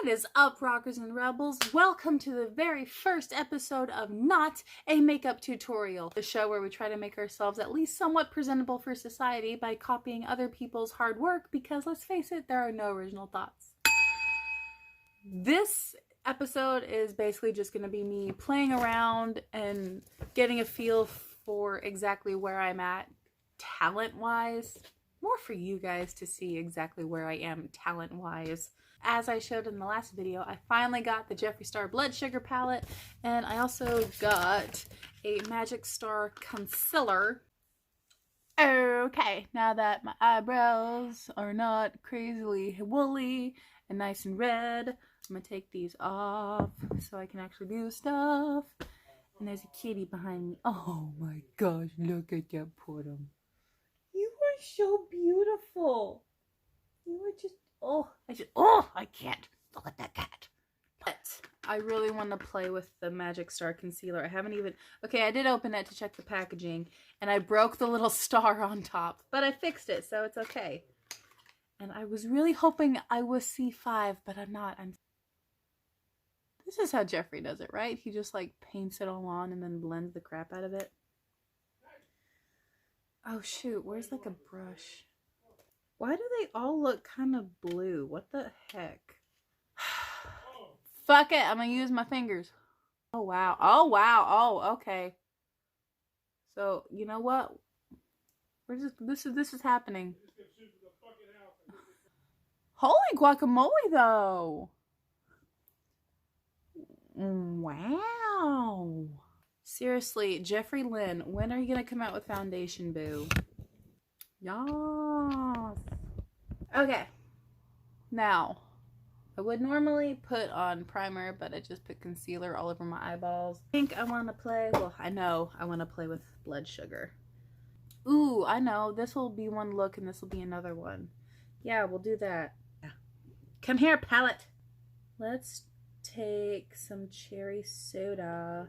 What is up, rockers and rebels? Welcome to the very first episode of Not a Makeup Tutorial, the show where we try to make ourselves at least somewhat presentable for society by copying other people's hard work, because let's face it, there are no original thoughts. This episode is basically just going to be me playing around and getting a feel for exactly where I'm at talent-wise. More for you guys to see exactly where I am talent-wise. As I showed in the last video, I finally got the Jeffree Star Blood Sugar palette, and I also got a Magic Star concealer. Okay, now that my eyebrows are not crazily woolly and nice and red, I'm gonna take these off so I can actually do stuff. And there's a kitty behind me. Oh my gosh, look at that Puddum. You are so beautiful. You are just, I can't. Look at that cat. But I really want to play with the Magic Star concealer. I haven't even, okay, I did open it to check the packaging, and I broke the little star on top, but I fixed it, so it's okay. And I was really hoping I was C5, but I'm not. This is how Jeffree does it, right? He just like paints it all on and then blends the crap out of it. Oh shoot, where's like a brush? Why do they all look kind of blue? What the heck? Fuck it, I'm gonna use my fingers. Oh wow, oh wow, oh okay. So, you know what? This is happening. Holy guacamole though! Wow. Seriously, Jeffree Lynn, when are you gonna come out with foundation, boo? Yes. Okay. Now, I would normally put on primer, but I just put concealer all over my eyeballs. I think I want to play, well, I know I want to play with blood sugar. Ooh, I know. This will be one look and this will be another one. Yeah, we'll do that. Yeah. Come here, palette. Let's take some cherry soda.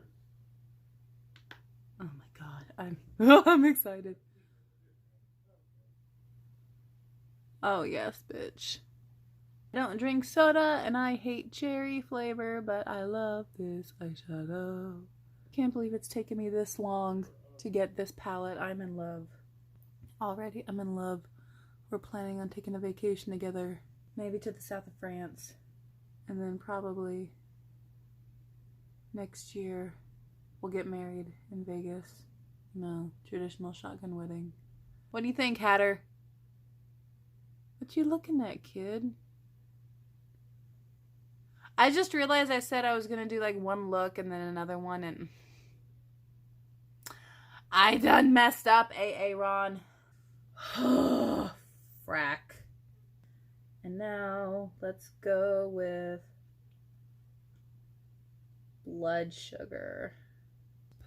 Oh my god, I'm excited. Oh yes, bitch. I don't drink soda and I hate cherry flavor, but I love this eyeshadow. Can't believe it's taken me this long to get this palette. I'm in love. Already, I'm in love. We're planning on taking a vacation together, maybe to the south of France, and then probably next year we'll get married in Vegas. No, traditional shotgun wedding. What do you think, Hatter? What you looking at, kid? I just realized I said I was gonna do like one look and then another one, and I done messed up, Ron. Frack. And now let's go with blood sugar.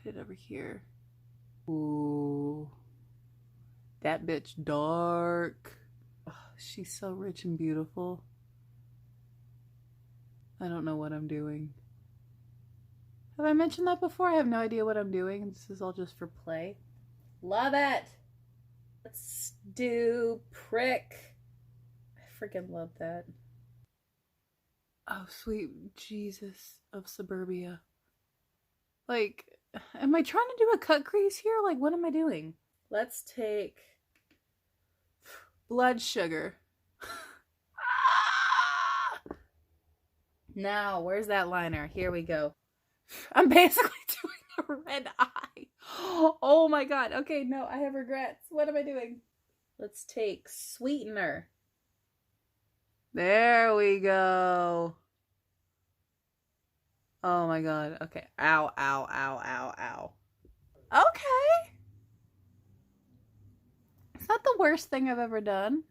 Put it over here. Ooh. That bitch dark. Oh, she's so rich and beautiful. I don't know what I'm doing. Have I mentioned that before? I have no idea what I'm doing. This is all just for play. Love it! Let's do prick. I freaking love that. Oh, sweet Jesus of suburbia. Like, am I trying to do a cut crease here? Like, what am I doing? Let's take blood sugar. Now, where's that liner? Here we go. I'm basically doing a red eye. Oh my god. Okay, no, I have regrets. What am I doing? Let's take sweetener. There we go. Oh my god. Okay. Ow, ow, ow, ow, ow. Okay. It's not the worst thing I've ever done.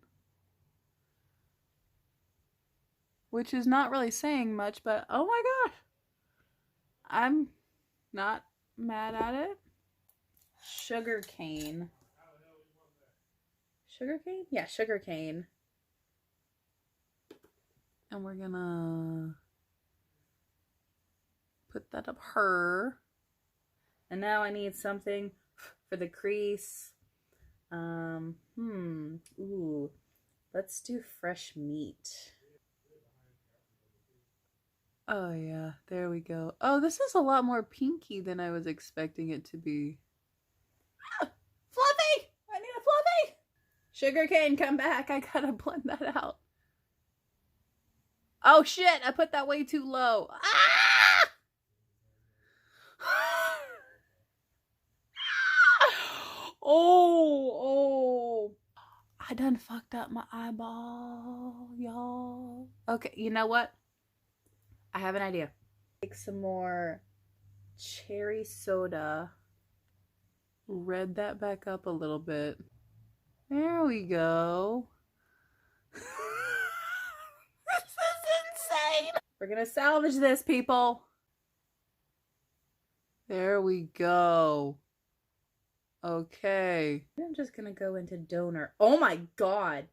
Which is not really saying much, but oh my gosh. I'm not mad at it. Sugar cane. Sugar cane? Yeah, sugar cane. And we're gonna put that up her. And now I need something for the crease. Ooh. Let's do fresh meat. Oh yeah, there we go. Oh, this is a lot more pinky than I was expecting it to be. Ah, Fluffy! I need a Fluffy! Sugarcane, come back. I gotta blend that out. Oh shit, I put that way too low. Ah! Oh. I done fucked up my eyeball, y'all. Okay, you know what? I have an idea. Take some more cherry soda. Red that back up a little bit. There we go. This is insane. We're gonna salvage this, people. There we go. Okay. I'm just gonna go into donor. Oh my god.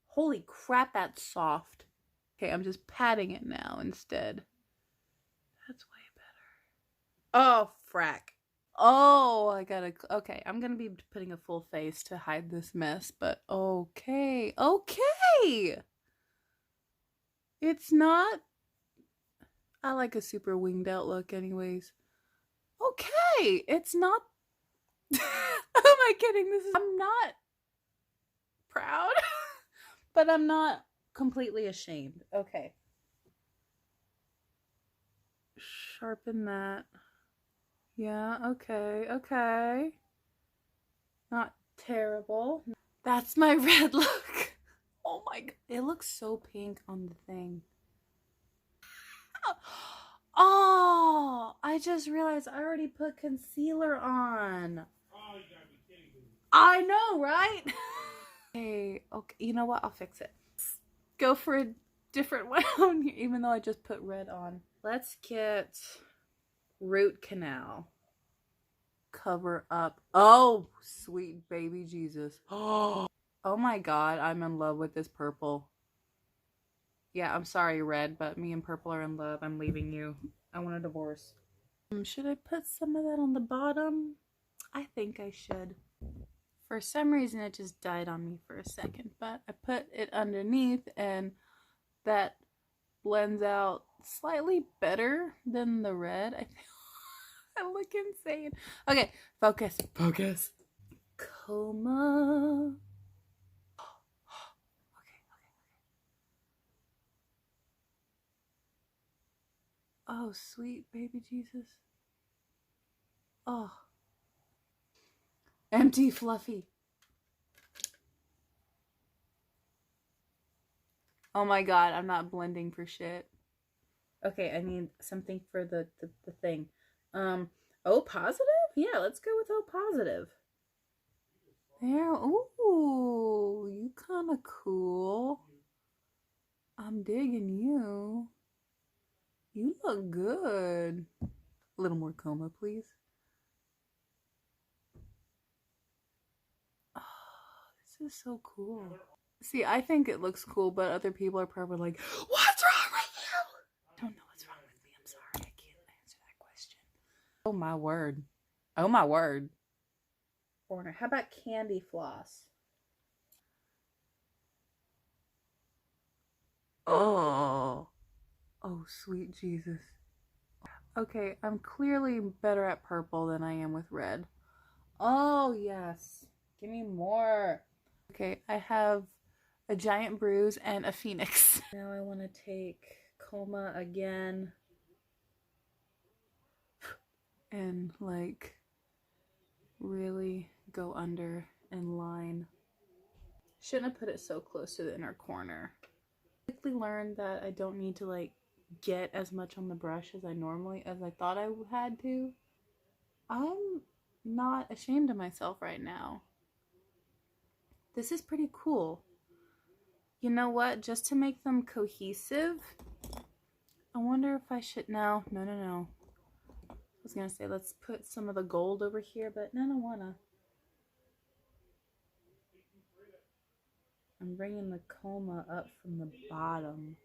Holy crap, that's soft. Okay, I'm just patting it now instead. That's way better. Oh, frack. Oh, I gotta... Okay, I'm gonna be putting a full face to hide this mess, but okay. Okay! It's not... I like a super winged out look anyways. Okay! It's not... Who am I kidding? I'm not proud, but I'm not completely ashamed. Okay. Sharpen that. Yeah, okay, okay. Not terrible. That's my red look. Oh my god. It looks so pink on the thing. Oh, I just realized I already put concealer on. Oh, you gotta be kidding me. I know, right? Okay, you know what? I'll fix it. Go for a different one, even though I just put red on. Let's get root canal. Cover up. Oh, sweet baby Jesus. Oh my god, I'm in love with this purple. Yeah, I'm sorry, red, but me and purple are in love. I'm leaving you. I want a divorce. Should I put some of that on the bottom? I think I should. For some reason, it just died on me for a second, but I put it underneath, and that blends out slightly better than the red. I feel I look insane. Okay, focus. Focus. Coma. Okay. Oh, sweet baby Jesus. Oh. Empty fluffy. Oh my god, I'm not blending for shit. Okay, I need something for the thing. O positive? Yeah, let's go with O positive. There. Ooh, you kind of cool. I'm digging you. You look good. A little more coma, please. Oh, this is so cool. See, I think it looks cool, but other people are probably like, what's wrong with you? I don't know what's wrong with me. I'm sorry. I can't answer that question. Oh my word. Oh my word. Corner. How about candy floss? Oh. Oh, sweet Jesus. Okay, I'm clearly better at purple than I am with red. Oh, yes. Give me more. Okay, I have a giant bruise and a phoenix. Now I want to take coma again. And, like, really go under and line. Shouldn't have put it so close to the inner corner. I quickly learned that I don't need to, like, get as much on the brush as I thought I had to. I'm not ashamed of myself right now. This is pretty cool. You know what? Just to make them cohesive, I wonder if I should... No. I was gonna say, let's put some of the gold over here, but no, I don't wanna. I'm bringing the coma up from the bottom,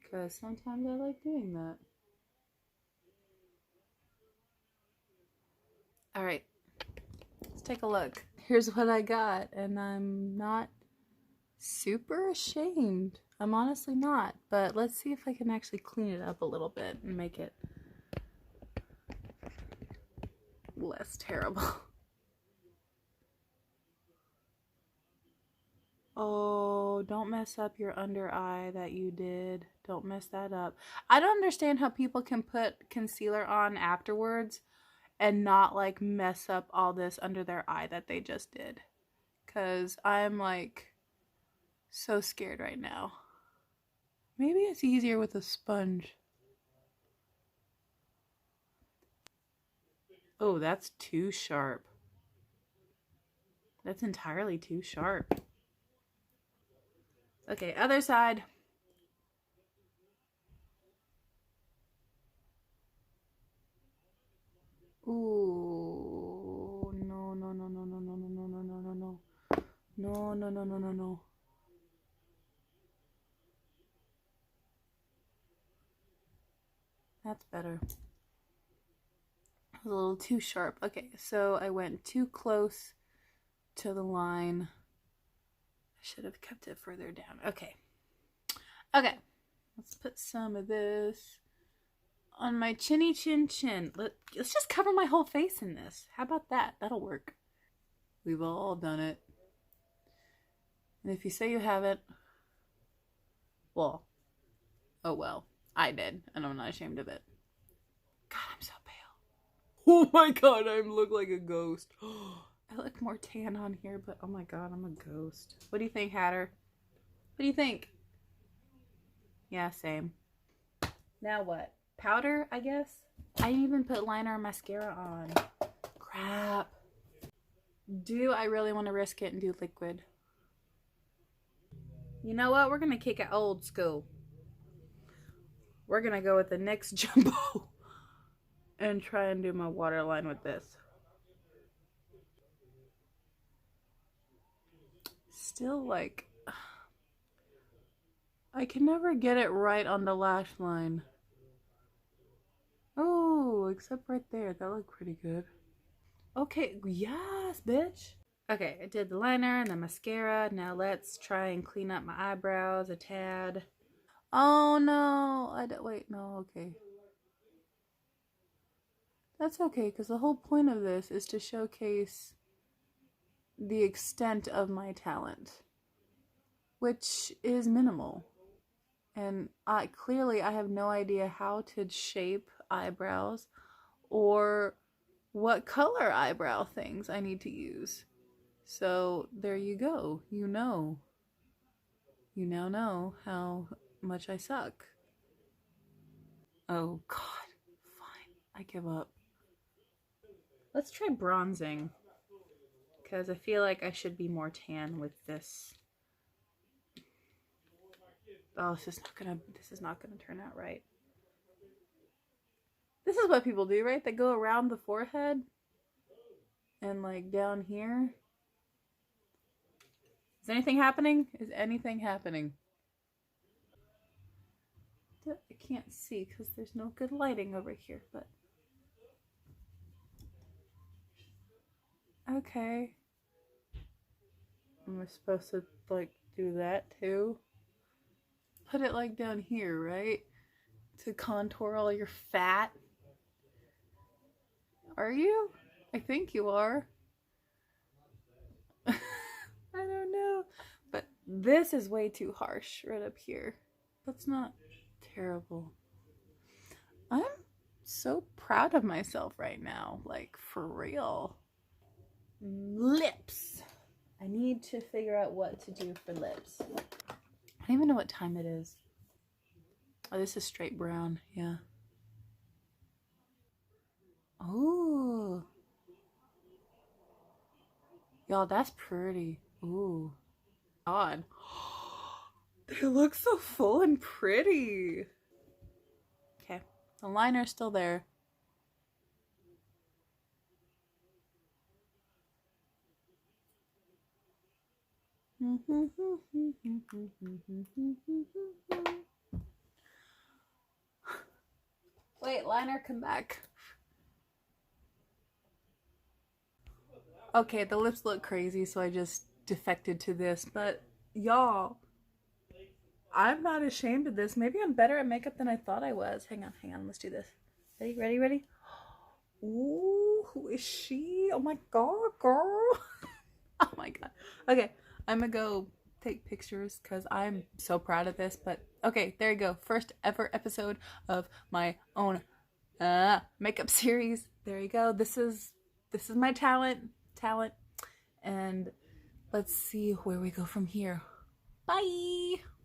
because sometimes I like doing that. Alright, let's take a look. Here's what I got, and I'm not super ashamed. I'm honestly not, but let's see if I can actually clean it up a little bit and make it less terrible. Oh, don't mess up your under eye that you did. Don't mess that up. I don't understand how people can put concealer on afterwards and not like mess up all this under their eye that they just did. 'Cause I'm like so scared right now. Maybe it's easier with a sponge. Oh, that's too sharp. That's entirely too sharp. Okay, other side. Ooh, no, no, no, no, no, no, no, no, no, no, no, no. No, no, no, no, no, no. That's better. It was a little too sharp. Okay, so I went too close to the line. I should have kept it further down. Okay. Okay. Let's put some of this on my chinny chin chin. Let's just cover my whole face in this. How about that? That'll work. We've all done it. And if you say you haven't, well, oh well. I did, and I'm not ashamed of it. God, I'm so pale. Oh my god, I look like a ghost. I look more tan on here, but oh my god, I'm a ghost. What do you think, Hatter? What do you think? Yeah, same. Now what? Powder, I guess? I didn't even put liner or mascara on. Crap. Do I really want to risk it and do liquid? You know what? We're going to kick it old school. We're going to go with the NYX Jumbo and try and do my waterline with this. Still like... I can never get it right on the lash line. Oh, except right there. That looked pretty good. Okay, yes, bitch. Okay, I did the liner and the mascara. Now let's try and clean up my eyebrows a tad. Oh no, wait, no, okay. That's okay, because the whole point of this is to showcase the extent of my talent, which is minimal. And clearly I have no idea how to shape eyebrows or what color eyebrow things I need to use. So there you go. You know. You now know how much I suck. Oh god. Fine. I give up. Let's try bronzing. Because I feel like I should be more tan with this. Oh, this is not gonna turn out right. This is what people do, right? They go around the forehead and like down here. Is anything happening? Is anything happening? I can't see because there's no good lighting over here, but okay. Am I supposed to like do that too? Put it like down here, right? To contour all your fat. Are you? I think you are. I don't know. But this is way too harsh right up here. That's not terrible. I'm so proud of myself right now. Like, for real. Lips. I need to figure out what to do for lips. I don't even know what time it is. Oh, this is straight brown. Yeah. Oh. Y'all, that's pretty. Ooh. God. They look so full and pretty. Okay. The liner's still there. Wait, liner, come back. Okay, the lips look crazy, so I just defected to this, but Y'all, I'm not ashamed of this. Maybe I'm better at makeup than I thought I was. Hang on. Let's do this. Ready? Ooh, who is she? Oh my god, girl. Oh my god. Okay, I'm gonna go take pictures because I'm so proud of this. But okay, there you go. First ever episode of my own makeup series. There you go. This is my talent, and let's see where we go from here. Bye.